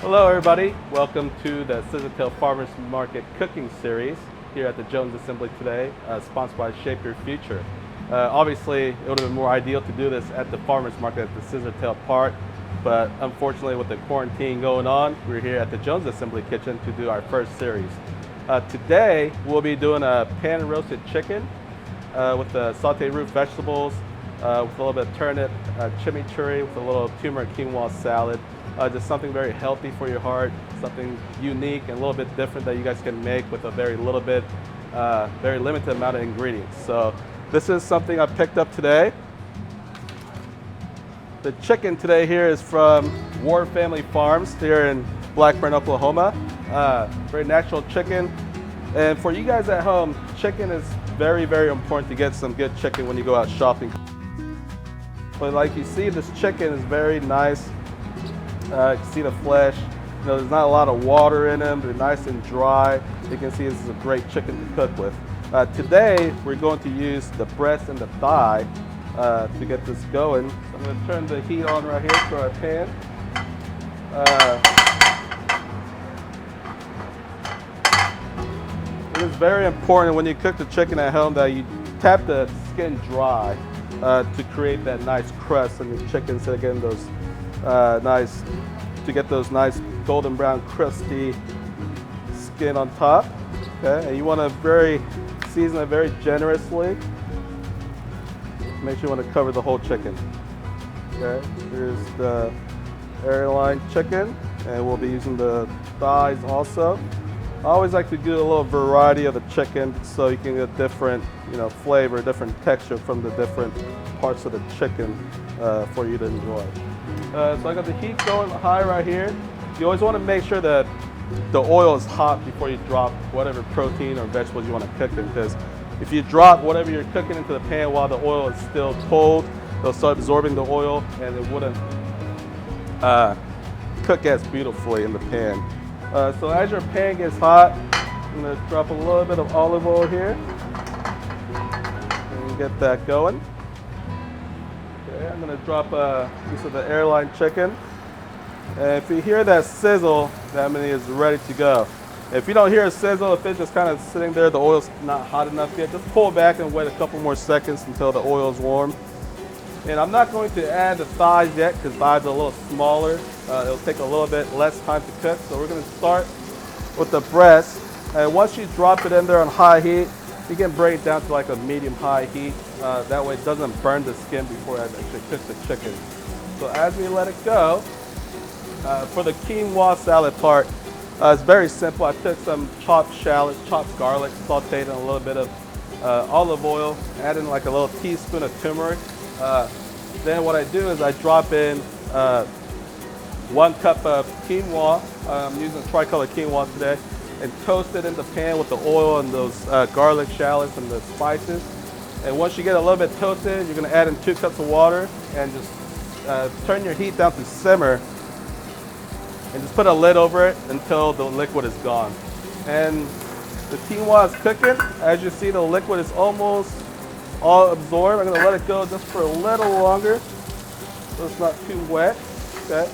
Hello everybody, welcome to the Scissortail Farmers Market Cooking Series here at the Jones Assembly today, sponsored by Shape Your Future. Obviously, it would have been more ideal to do this at the Farmers Market at the Scissortail Park, but unfortunately with the quarantine going on, we're here at the Jones Assembly Kitchen to do our first series. Today, we'll be doing a pan-roasted chicken with the sauteed root vegetables, with a little bit of turnip, chimichurri, with a little turmeric quinoa salad. Just something very healthy for your heart, something unique and a little bit different that you guys can make with a very limited amount of ingredients. So this is something I picked up today. The chicken today here is from Ward Family Farms here in Blackburn, Oklahoma. Very natural chicken. And for you guys at home, chicken is very, very important to get some good chicken when you go out shopping. But like you see, this chicken is very nice. You can see the flesh. You know, there's not a lot of water in them. They're nice and dry. You can see this is a great chicken to cook with. Today, we're going to use the breast and the thigh to get this going. So I'm going to turn the heat on right here to our pan. It is very important when you cook the chicken at home that you tap the skin dry to create that nice crust on your chicken, so getting those those nice golden brown crusty skin on top. Okay, and you want to season it very generously. Make sure you want to cover the whole chicken. Okay, here's the airline chicken, and we'll be using the thighs also. I always like to do a little variety of the chicken so you can get different, flavor, different texture from the different parts of the chicken for you to enjoy. So I got the heat going high right here. You always want to make sure that the oil is hot before you drop whatever protein or vegetables you want to cook in, because if you drop whatever you're cooking into the pan while the oil is still cold, it'll start absorbing the oil and it wouldn't cook as beautifully in the pan. So as your pan gets hot, I'm going to drop a little bit of olive oil here and get that going. Okay, I'm going to drop a piece of the airline chicken. And if you hear that sizzle, that means it's ready to go. If you don't hear a sizzle, if it's just kind of sitting there, the oil's not hot enough yet, just pull back and wait a couple more seconds until the oil is warm. And I'm not going to add the thighs yet because thighs are a little smaller. It'll take a little bit less time to cook. So we're going to start with the breast. And once you drop it in there on high heat, you can bring it down to like a medium-high heat. That way it doesn't burn the skin before I actually cook the chicken. So as we let it go, for the quinoa salad part, it's very simple. I took some chopped shallots, chopped garlic, sauteed in a little bit of olive oil, add in like a little teaspoon of turmeric. Then what I do is I drop in 1 cup of quinoa. I'm using tricolor quinoa today, and toast it in the pan with the oil and those garlic, shallots, and the spices. And once you get a little bit toasted, you're going to add in 2 cups of water and just turn your heat down to simmer. And just put a lid over it until the liquid is gone. And the quinoa is cooking. As you see, the liquid is almost all absorbed. I'm gonna let it go just for a little longer so it's not too wet. Okay.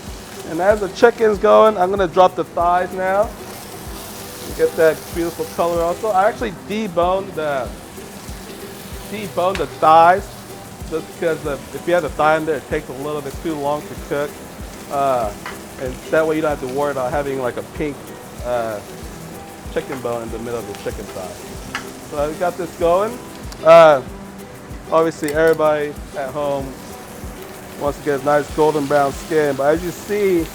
And as the chicken's going, I'm gonna drop the thighs now. Get that beautiful color also. I actually deboned the thighs just because if you have the thigh in there, it takes a little bit too long to cook. And that way you don't have to worry about having like a pink chicken bone in the middle of the chicken thigh. So we got this going. Obviously everybody at home wants to get a nice golden brown skin, but as you see,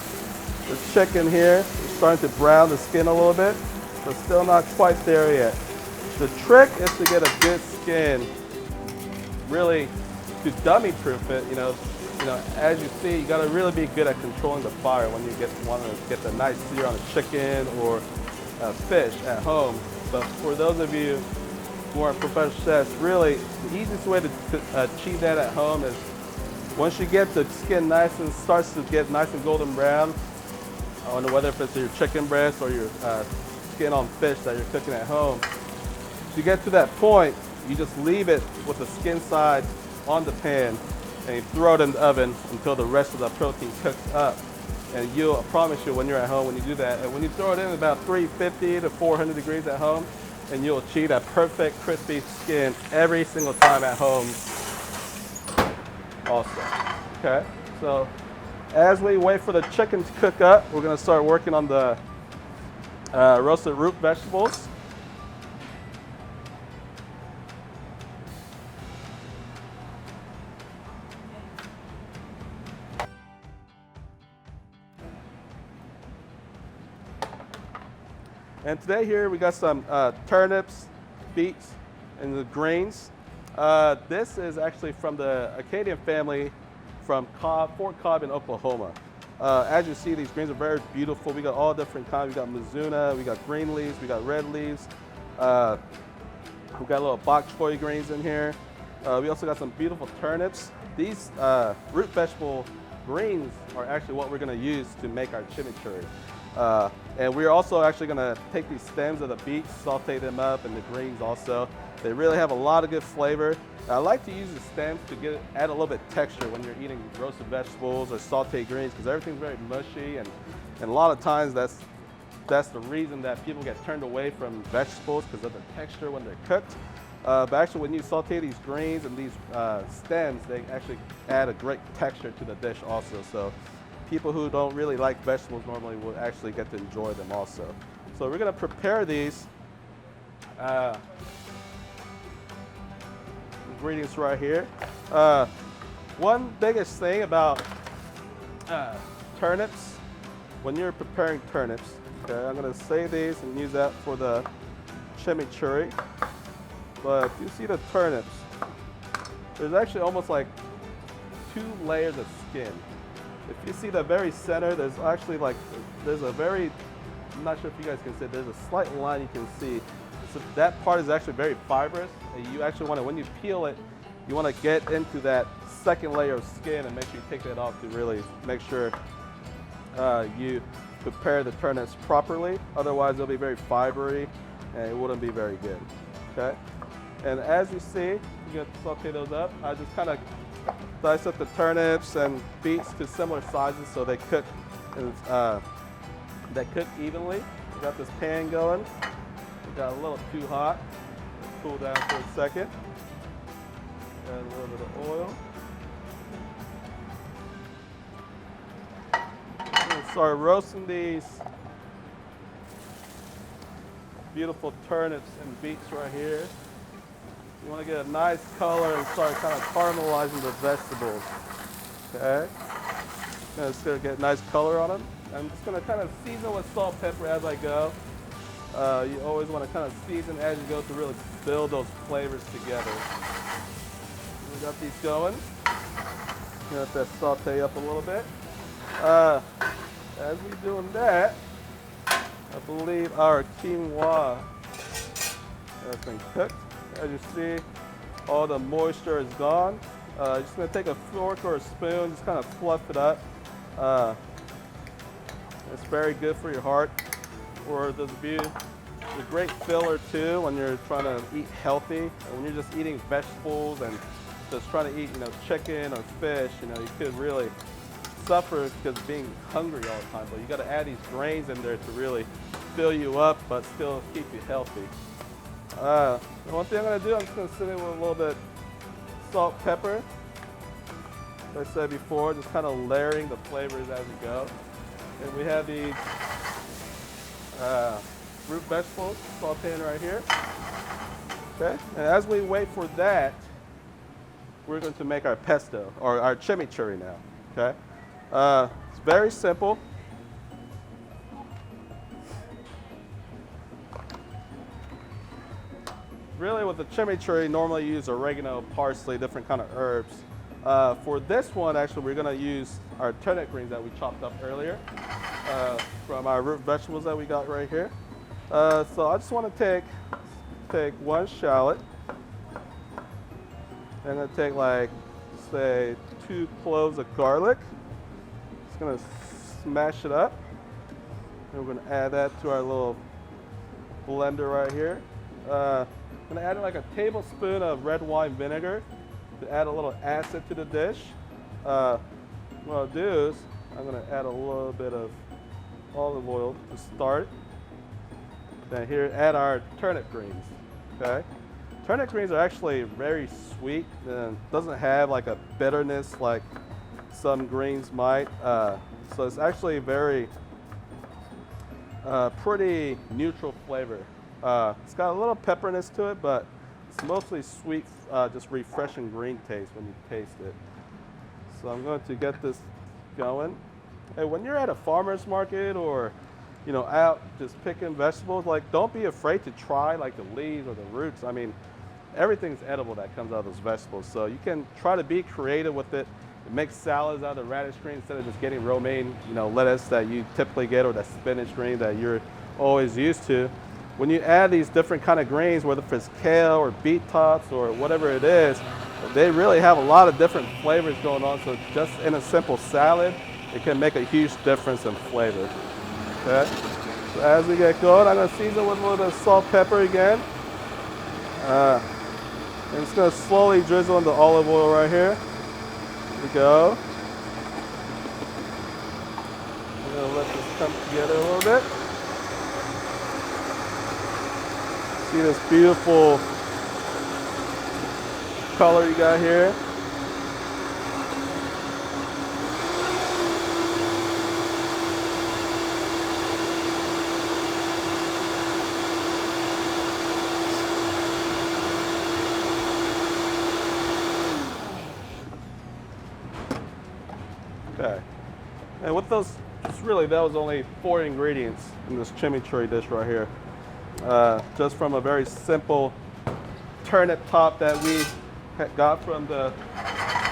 the chicken here is starting to brown the skin a little bit, but still not quite there yet. The trick is to get a good skin, really to dummy proof it, as you see, you got to really be good at controlling the fire when you want to get the nice sear on a chicken or a fish at home. But for those of you who are professional chefs, really the easiest way to achieve that at home is once you get the skin starts to get nice and golden brown, whether if it's your chicken breast or your skin on fish that you're cooking at home, to get to that point, you just leave it with the skin side on the pan and you throw it in the oven until the rest of the protein cooks up. And I promise you, when you're at home, when you do that, and when you throw it in about 350 to 400 degrees at home, and you'll achieve that perfect crispy skin every single time at home also. Okay, so as we wait for the chicken to cook up, we're gonna start working on the roasted root vegetables. And today here we got some turnips, beets, and the greens. This is actually from the Acadian family from Fort Cobb in Oklahoma. As you see, these greens are very beautiful. We got all different kinds. We got Mizuna, we got green leaves, we got red leaves. We got a little bok choy greens in here. We also got some beautiful turnips. These root vegetable greens are actually what we're gonna use to make our chimichurri. And we're also actually gonna take these stems of the beets, saute them up, and the greens also. They really have a lot of good flavor. I like to use the stems to add a little bit of texture when you're eating roasted vegetables or sauteed greens, because everything's very mushy, and a lot of times that's the reason that people get turned away from vegetables, because of the texture when they're cooked. But actually, when you saute these greens and these stems, they actually add a great texture to the dish also. So people who don't really like vegetables normally will actually get to enjoy them also. So we're gonna prepare these ingredients right here. One biggest thing about turnips, when you're preparing turnips, okay, I'm gonna save these and use that for the chimichurri. But if you see the turnips, there's actually almost like 2 layers of skin. If you see the very center, there's actually there's a very, I'm not sure if you guys can see, there's a slight line you can see. So that part is actually very fibrous, and you actually want to, when you peel it, you want to get into that second layer of skin and make sure you take that off to really make sure you prepare the turnips properly. Otherwise, they'll be very fibery, and it wouldn't be very good. Okay. And as you see, you can saute those up. I just kind of dice up the turnips and beets to similar sizes so they cook evenly. We got this pan going. We got a little too hot. Cool down for a second. Add a little bit of oil. I'm gonna start roasting these beautiful turnips and beets right here. You want to get a nice color and start kind of caramelizing the vegetables. Okay? Just gonna get a nice color on them. I'm just gonna kind of season with salt, pepper as I go. You always want to kind of season as you go to really build those flavors together. We got these going. Let that saute up a little bit. As we're doing that, I believe our quinoa has been cooked. As you see, all the moisture is gone. Just gonna take a fork or a spoon, just kind of fluff it up. It's very good for your heart. Or there's a great filler too when you're trying to eat healthy. And when you're just eating vegetables and just trying to eat, chicken or fish, you could really suffer because of being hungry all the time. But you got to add these grains in there to really fill you up, but still keep you healthy. The one thing I'm gonna do, I'm just gonna sit in with a little bit salt, pepper. Like I said before, just kind of layering the flavors as we go. And we have these root vegetables sauteing right here. Okay, and as we wait for that, we're going to make our pesto, or our chimichurri now, okay? It's very simple. Really with the chimichurri, normally you use oregano, parsley, different kind of herbs. For this one, actually, we're gonna use our turnip greens that we chopped up earlier from our root vegetables that we got right here. So I just wanna take 1 shallot. I'm gonna take say 2 cloves of garlic. Just gonna smash it up. And we're gonna add that to our little blender right here. I'm gonna add a tablespoon of red wine vinegar to add a little acid to the dish. What I'll do is I'm gonna add a little bit of olive oil to start. Then here, add our turnip greens, okay? Turnip greens are actually very sweet and doesn't have like a bitterness like some greens might. So it's actually very pretty neutral flavor. It's got a little pepperiness to it, but it's mostly sweet, just refreshing green taste when you taste it. So I'm going to get this going. And when you're at a farmer's market or out just picking vegetables, like don't be afraid to try like the leaves or the roots. I mean, everything's edible that comes out of those vegetables. So you can try to be creative with it. Make salads out of the radish green instead of just getting romaine, lettuce that you typically get or that spinach green that you're always used to. When you add these different kind of greens, whether it's kale or beet tops or whatever it is, they really have a lot of different flavors going on. So just in a simple salad, it can make a huge difference in flavor. Okay. So as we get going, I'm going to season with a little bit of salt, pepper again. And it's going to slowly drizzle in the olive oil right here. Here we go. I'm going to let this come together a little bit. See this beautiful color you got here. Okay, and with those, that was only 4 ingredients in this chimichurri dish right here. Just from a very simple turnip top that we got from the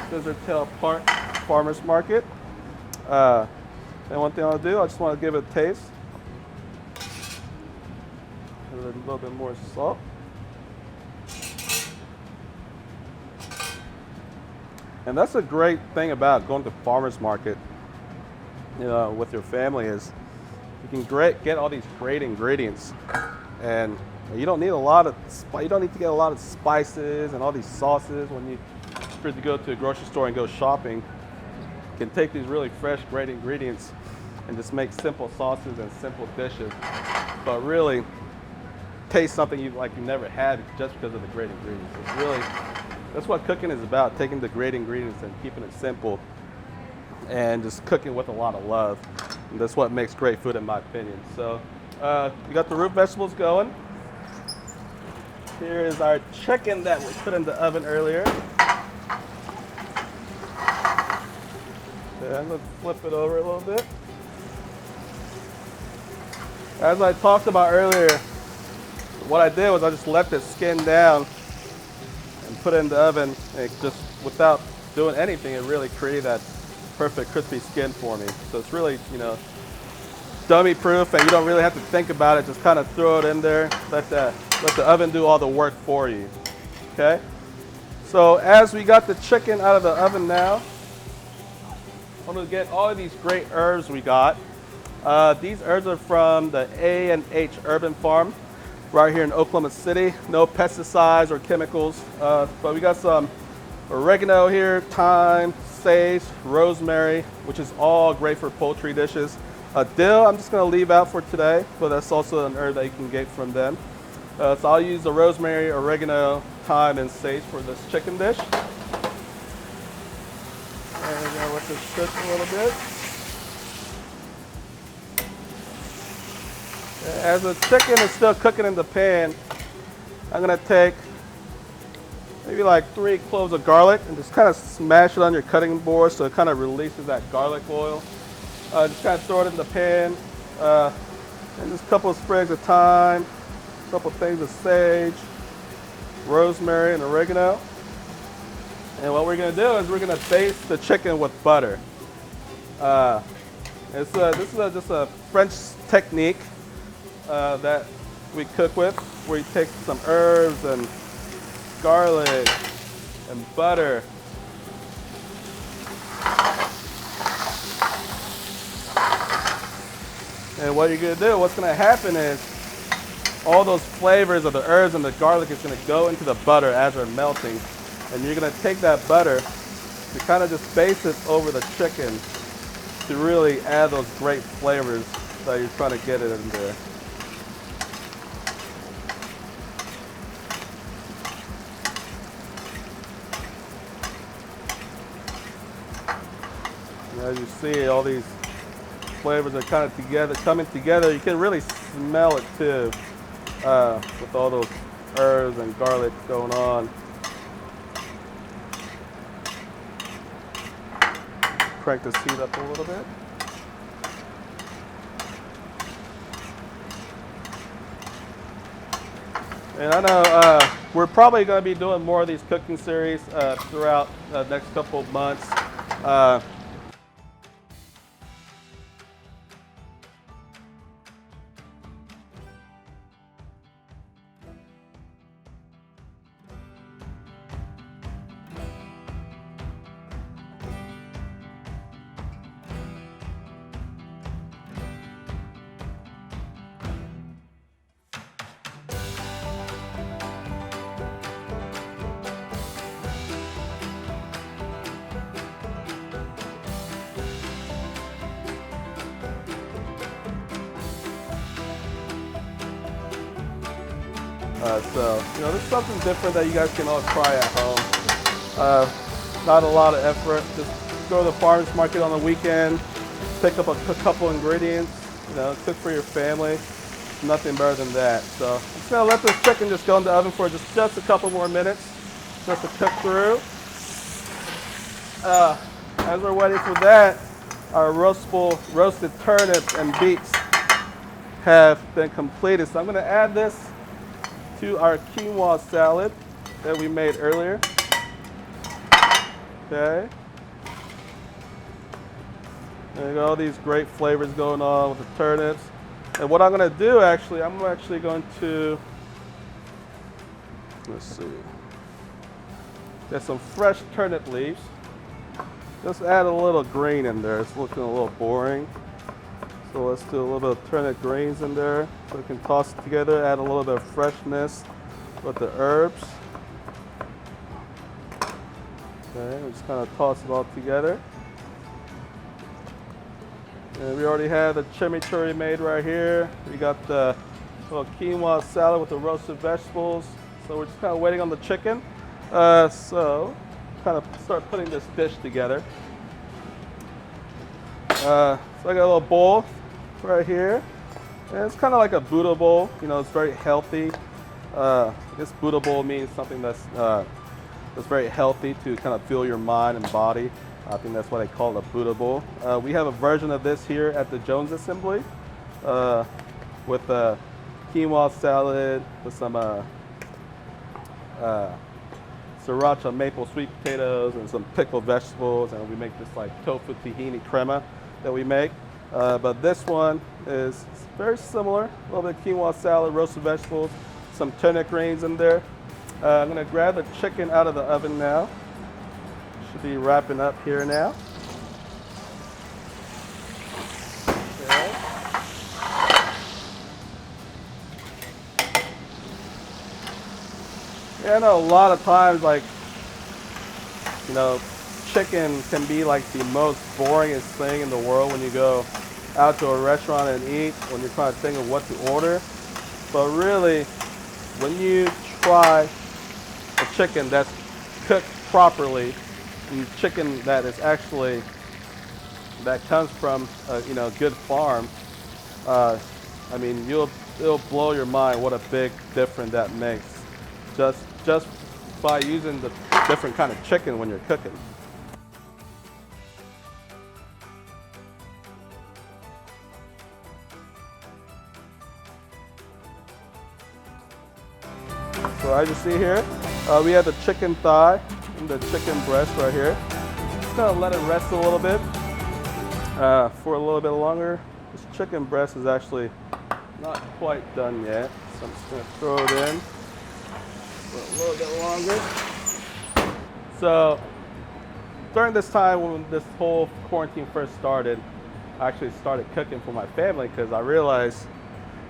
Scissortail Park Farmers Market. And one thing I'll do, I just want to give it a taste. A little bit more salt. And that's a great thing about going to farmers market, with your family is you can get all these great ingredients, and you don't need to get a lot of spices and all these sauces when you go to a grocery store and go shopping. You can take these really fresh, great ingredients and just make simple sauces and simple dishes, but really taste something you've never had just because of the great ingredients. It's really, that's what cooking is about, taking the great ingredients and keeping it simple and just cooking with a lot of love. And that's what makes great food in my opinion. So we got the root vegetables going. Here is our chicken that we put in the oven earlier. Okay, I'm going to flip it over a little bit. As I talked about earlier, what I did was I just left it skin down and put it in the oven, and it just, without doing anything, it really created that perfect crispy skin for me. So it's really, dummy proof, and you don't really have to think about it. Just kind of throw it in there, let the oven do all the work for you. Okay? So as we got the chicken out of the oven now, I'm going to get all of these great herbs we got. These herbs are from the A&H Urban Farm right here in Oklahoma City. No pesticides or chemicals, but we got some oregano here, thyme, sage, rosemary, which is all great for poultry dishes. Dill, I'm just going to leave out for today, but that's also an herb that you can get from them. So I'll use the rosemary, oregano, thyme, and sage for this chicken dish. And I'm going to let this cook a little bit. As the chicken is still cooking in the pan, I'm going to take maybe like 3 cloves of garlic and just kind of smash it on your cutting board so it kind of releases that garlic oil. Just kind of throw it in the pan, and just a couple of sprigs of thyme, a couple of things of sage, rosemary, and oregano. And what we're going to do is we're going to baste the chicken with butter. This is just a French technique that we cook with, where you take some herbs and garlic and butter. And what you're going to do, what's going to happen is all those flavors of the herbs and the garlic is going to go into the butter as they're melting. And you're going to take that butter to kind of just baste it over the chicken to really add those great flavors that you're trying to get it in there. And as you see, all these flavors are kind of coming together. You can really smell it too, with all those herbs and garlic going on. Crank this heat up a little bit. And I know we're probably going to be doing more of these cooking series throughout the next couple of months. So, this is something different that you guys can all try at home. Not a lot of effort. Just go to the farmer's market on the weekend, pick up a couple ingredients, cook for your family. Nothing better than that. So, I'm just going to let this chicken just go in the oven for just a couple more minutes, just to cook through. As we're waiting for that, our roasted turnips and beets have been completed. So I'm going to add this to our quinoa salad that we made earlier. Okay. And you got all these great flavors going on with the turnips. And what I'm going to do I'm actually going to, let's see, get some fresh turnip leaves. Just add a little green in there. It's looking a little boring. So let's do a little bit of turnip greens in there. So we can toss it together, add a little bit of freshness with the herbs. Okay, we just kind of toss it all together. And we already have the chimichurri made right here. We got the little quinoa salad with the roasted vegetables. So we're just kind of waiting on the chicken. So kind of start putting this dish together. So I got a little bowl right here. And it's kind of like a Buddha bowl. It's very healthy. This Buddha bowl means something that's very healthy to kind of fuel your mind and body. I think that's why they call it a Buddha bowl. We have a version of this here at the Jones Assembly with a quinoa salad with some sriracha maple sweet potatoes and some pickled vegetables, and we make this like tofu tahini crema that we make. But this one is very similar. A little bit of quinoa salad, roasted vegetables, some turnip greens in there. I'm gonna grab the chicken out of the oven now. Should be wrapping up here now. Okay. Yeah, I know a lot of times, chicken can be like the most boringest thing in the world when you go out to a restaurant and eat, when you're trying to think of what to order. But really, when you try a chicken that's cooked properly, and chicken that is actually, that comes from a good farm, it'll blow your mind what a big difference that makes. Just by using the different kind of chicken when you're cooking. So as you see here, we have the chicken thigh and the chicken breast right here. Just gonna let it rest a little bit for a little bit longer. This chicken breast is actually not quite done yet, so I'm just gonna throw it in for a little bit longer. So during this time when this whole quarantine first started, I actually started cooking for my family because I realized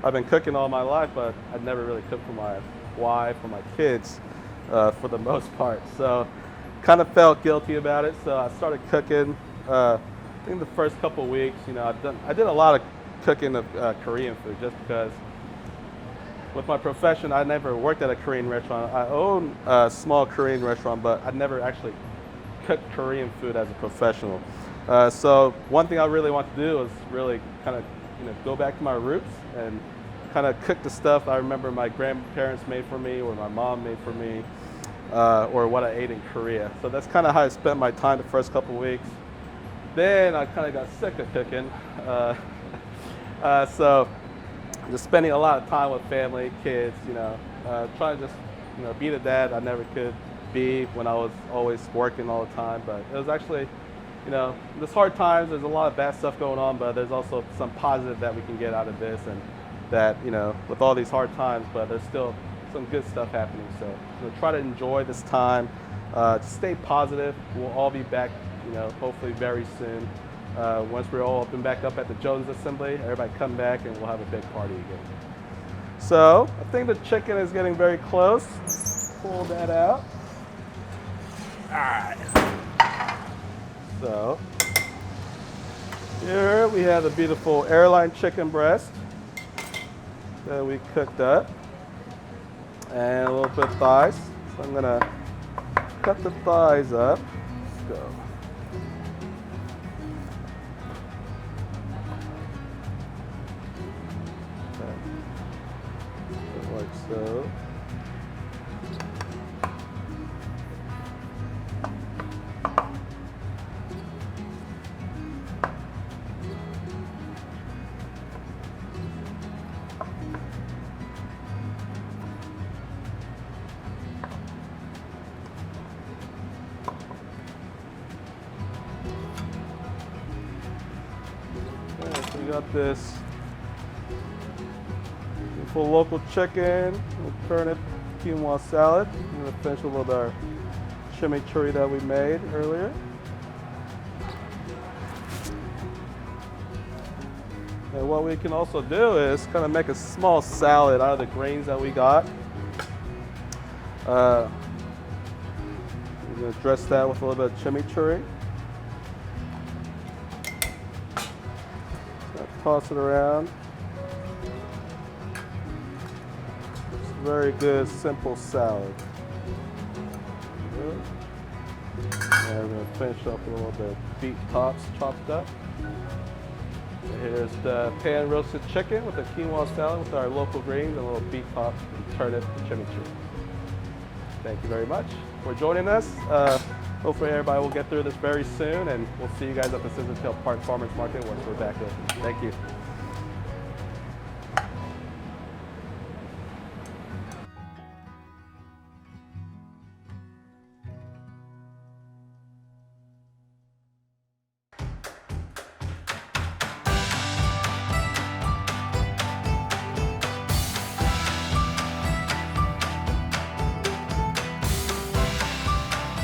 I've been cooking all my life, but I'd never really cooked for my wife or my kids for the most part. So kind of felt guilty about it. So I started cooking I think the first couple weeks, you know, I did a lot of cooking of Korean food just because with my profession, I never worked at a Korean restaurant. I own a small Korean restaurant, but I never actually cooked Korean food as a professional. So one thing I really want to do is really kind of, you know, go back to my roots and kind of cook the stuff I remember my grandparents made for me or my mom made for me, or what I ate in Korea. So that's kind of how I spent my time the first couple weeks. Then I kind of got sick of cooking. So just spending a lot of time with family, kids, you know, trying to just, you know, be the dad I never could be when I was always working all the time. But it was actually, you know, there's hard times, there's a lot of bad stuff going on, but there's also some positive that we can get out of this, and that, you know, with all these hard times, but there's still some good stuff happening. So, you know, try to enjoy this time, stay positive. We'll all be back, you know, hopefully very soon. Once we're all up and back up at the Jones Assembly, everybody come back and we'll have a big party again. So I think the chicken is getting very close. Pull that out. All right. So here we have the beautiful airline chicken breast that we cooked up, and a little bit of thighs. So I'm gonna cut the thighs up. Let's go. Like so. Okay, so we got this beautiful local chicken. We'll turn it quinoa salad. We're gonna finish with our chimichurri that we made earlier. And what we can also do is kind of make a small salad out of the grains that we got. We're gonna dress that with a little bit of chimichurri. Toss it around. It's a very good, simple salad. And we're gonna finish up with a little bit of beet tops chopped up. And here's the pan roasted chicken with the quinoa salad with our local greens and a little beet tops and turnip and chimichurri. Thank you very much for joining us. Hopefully everybody will get through this very soon, and we'll see you guys at the Scissortail Park Farmers Market once we're back open. Thank you.